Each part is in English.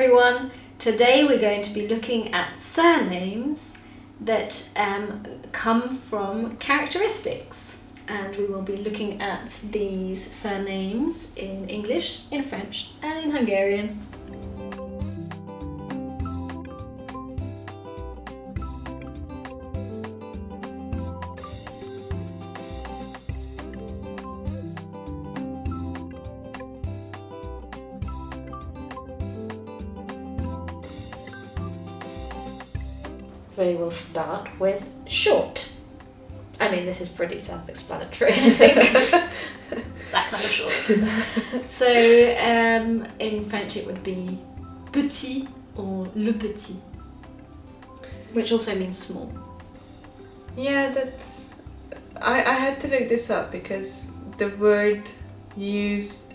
everyone. Today we're going to be looking at surnames that come from characteristics, and we will be looking at these surnames in English, in French and in Hungarian. We will start with short. I mean, this is pretty self-explanatory, I think. That kind of short. So in French it would be petit or le petit, which also means small. Yeah, that's... I had to look this up because the word used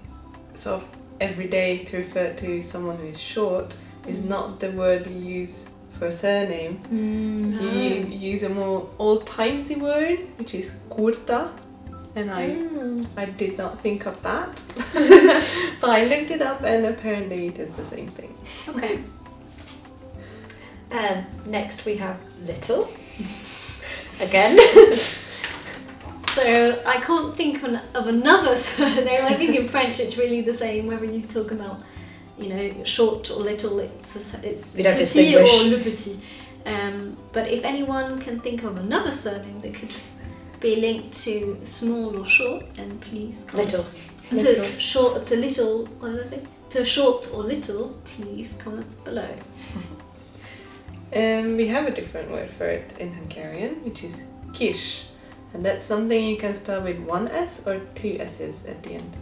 sort of every day to refer to someone who is short is not the word we use for a surname. You use a more old-timesy word, which is curta, and I did not think of that. But I looked it up and apparently it is the same thing. Okay. Next we have little. Again. So I can't think of another surname. I think in French it's really the same whether you talk about, you know, short or little. It's We don't petit or distinguish. le petit. But if anyone can think of another surname that could be linked to small or short, then please comment. Little. To little. What did I say? To short or little, please comment below. We have a different word for it in Hungarian, which is kis, and that's something you can spell with one S or two S's at the end.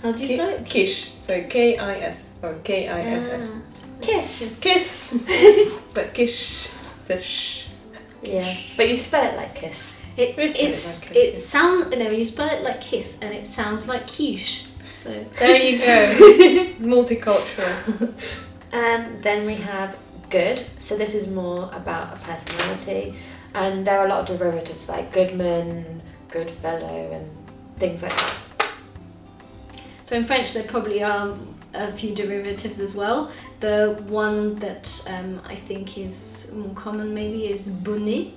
How do you spell it? Kish, so K-I-S or K-I-S-S. Kiss. Kiss! But kish, the sh. Yeah, but you spell it like kiss. It sounds, no, you spell it like kiss and it sounds like quiche. So There you go. Multicultural. And then we have good. So this is more about a personality, and there are a lot of derivatives like goodman, good fellow, and things like that. So in French there probably are a few derivatives as well. The one that I think is more common maybe is bonnet.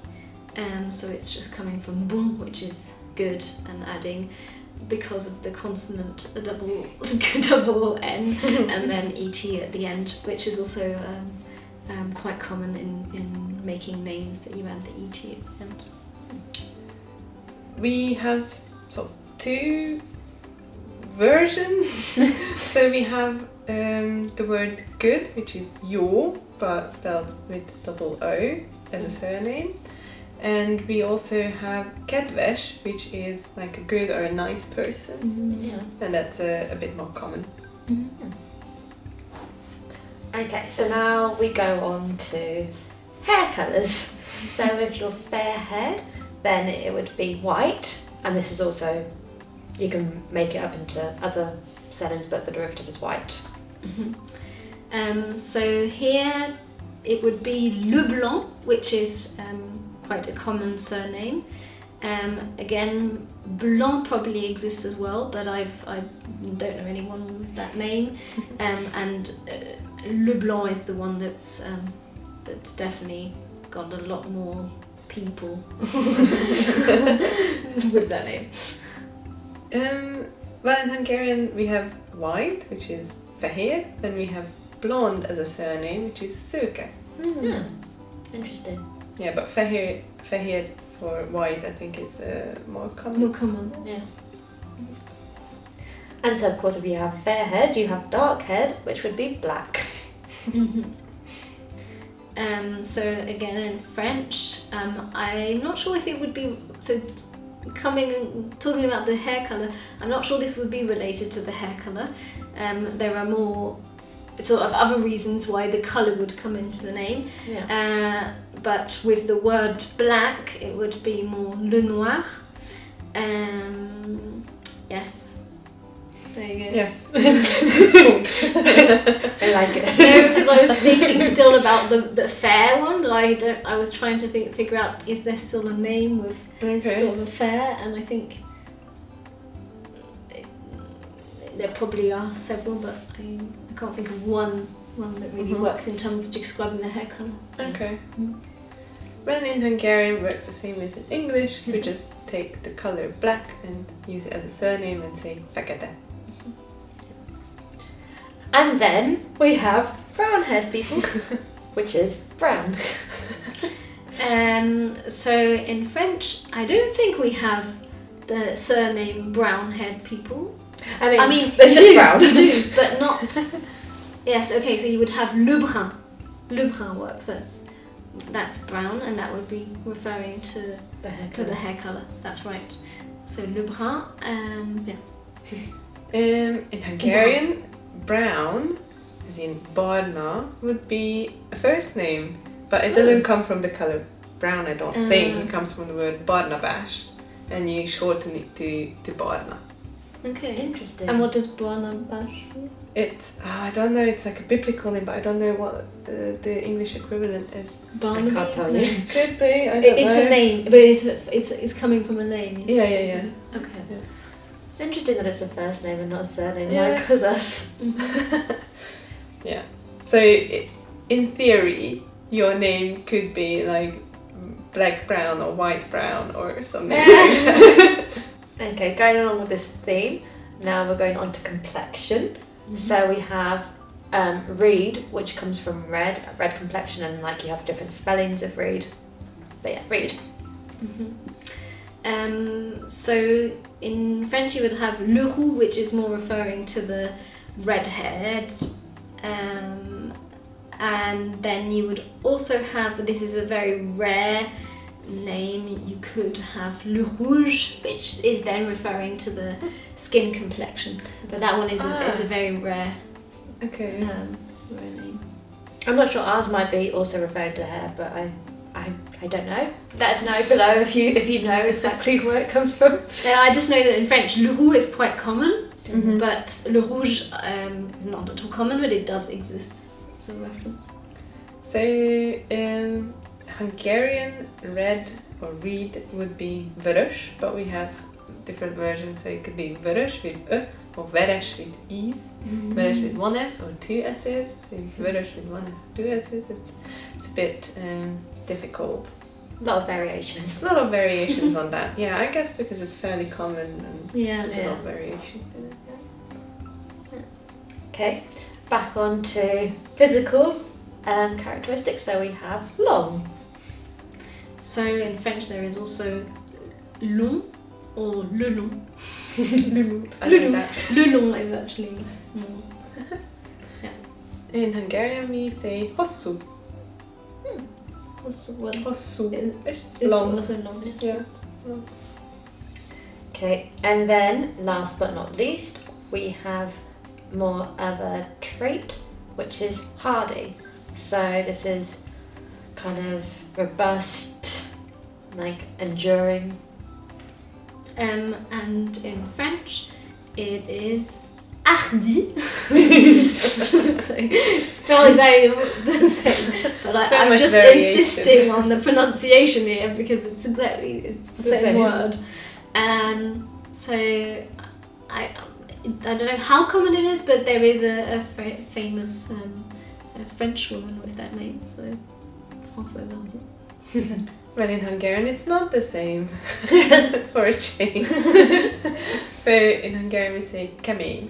So it's just coming from bon, which is good, and adding, because of the consonant, a double N and then et at the end, which is also quite common in making names that you add the et at the end. We have sort of two versions. So we have the word good, which is jo, but spelled with double O as a surname. And we also have kedves, which is like a good or a nice person. Yeah. And that's a bit more common. Okay, so now we go on to hair colours. So if you're fair-haired, then it would be white, and this is also, you can make it up into other surnames, but the derivative is white. So here it would be Leblanc, which is quite a common surname. Again, Blanc probably exists as well, but I don't know anyone with that name. And Leblanc is the one that's definitely got a lot more people with that name. Well, in Hungarian we have white, which is fehér, then we have blonde as a surname, which is szőke. Interesting. Yeah, but fehér for white I think is more common. More common, yeah. And so of course if you have fair head, you have dark head, which would be black. So again in French, I'm not sure if it would be, so talking about the hair colour, I'm not sure this would be related to the hair colour. There are more sort of other reasons why the colour would come into the name. Yeah. But with the word black, it would be more le noir. Yes. There you go. Yes. I like it. No, because I was thinking still about the fair one, and I was trying to figure out, is there still a name with sort of a fair, and I think there probably are several, but I can't think of one one that really works in terms of describing the hair colour. Okay. Well, in Hungarian it works the same as in English. We just take the colour black and use it as a surname and say fekete. And then we have brown haired people, which is brown. So in French, I don't think we have the surname brown-haired people. I mean we there's just do, brown. we do, but not. Yes, okay. So you would have le brun. Le brun works. That's brown, and that would be referring to the hair color. That's right. So le brun. Yeah. In Hungarian, brown, as in barna, would be a first name, but it doesn't come from the color brown. I don't think it comes from the word barnabás, and you shorten it to barna. Okay. Interesting. And what does barnabás mean? It's I don't know. It's like a biblical name, but I don't know what the English equivalent is. Barnaby? I can't tell No. you. Could be. I don't know. It's a name, but it's coming from a name. Yeah. Okay. Yeah. It's interesting that it's a first name and not a surname, Yeah. like with us. Yeah. So in theory, your name could be like black brown or white brown or something. Okay, going along with this theme, now we're going on to complexion. So we have reed, which comes from red complexion, and like you have different spellings of reed. But yeah, reed. So in French you would have le roux, which is more referring to the red-haired, and then you would also have, but this is a very rare name, you could have le rouge, which is then referring to the skin complexion, but that one is a very rare Okay. rare name. I'm not sure, ours might be also referring to hair, but I don't know. Let us know below if you know exactly where it comes from. I just know that in French le roux is quite common, but le rouge is not at all common, but it does exist as a reference. So Hungarian red or reed would be vörös, but we have different versions. So it could be vörös with ö or veres with e's, veres with one s or two s's. So vörös with one s or two s's. It's a bit difficult. A lot of variations. There's a lot of variations on that. Yeah, I guess because it's fairly common and there's a lot of variation in it. Yeah. Okay, back on to physical characteristics. So we have long. So in French there is also long or le long. I like that. Le long is actually more. In Hungarian we say hosszú. Hosszú. It's It's long. also long. Yeah. Okay, and then last but not least, we have more of a trait, which is hardy. So this is kind of robust, like enduring. And in French it is hardi. So spelled exactly the same, but So I'm much just variation. insisting on the pronunciation here because it's the same word. So I don't know how common it is, but there is a famous a French woman with that name, so Françoise Hardy. Well, in Hungarian it's not the same, for a change. So in Hungarian we say kemény,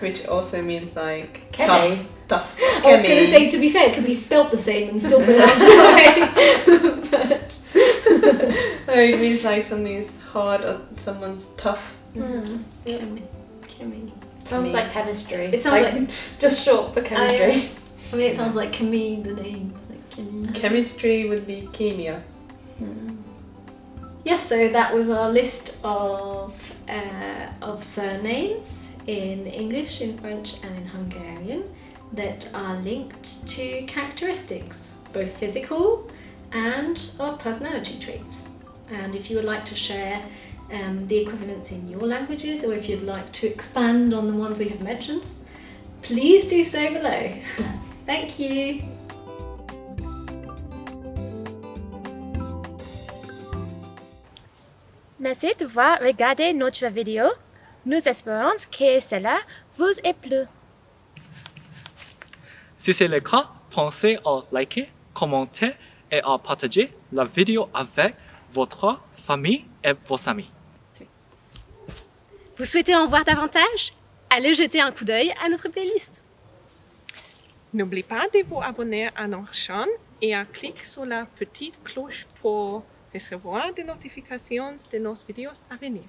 which also means like Kemény? tough. I was going to say, to be fair, it could be spelt the same and still pronounced the way. It means like something is hard or someone's tough. Chemie. Sounds like chemistry. It sounds like just short for chemistry. I mean, it sounds like chemie, the name. Like chemie. Chemistry would be kémia. Yes, so that was our list of surnames in English, in French and in Hungarian that are linked to characteristics, both physical and of personality traits. And if you would like to share the equivalents in your languages, or if you'd like to expand on the ones we have mentioned, please do so below. Thank you! Merci d'avoir regardé notre vidéo. Nous espérons que cela vous ait plu. Si c'est le cas, pensez à liker, commenter et à partager la vidéo avec votre famille et vos amis. Vous souhaitez en voir davantage? Allez jeter un coup d'œil à notre playlist. N'oubliez pas de vous abonner à notre chaîne et à cliquer sur la petite cloche pour recevoir des notifications de nos vidéos à venir.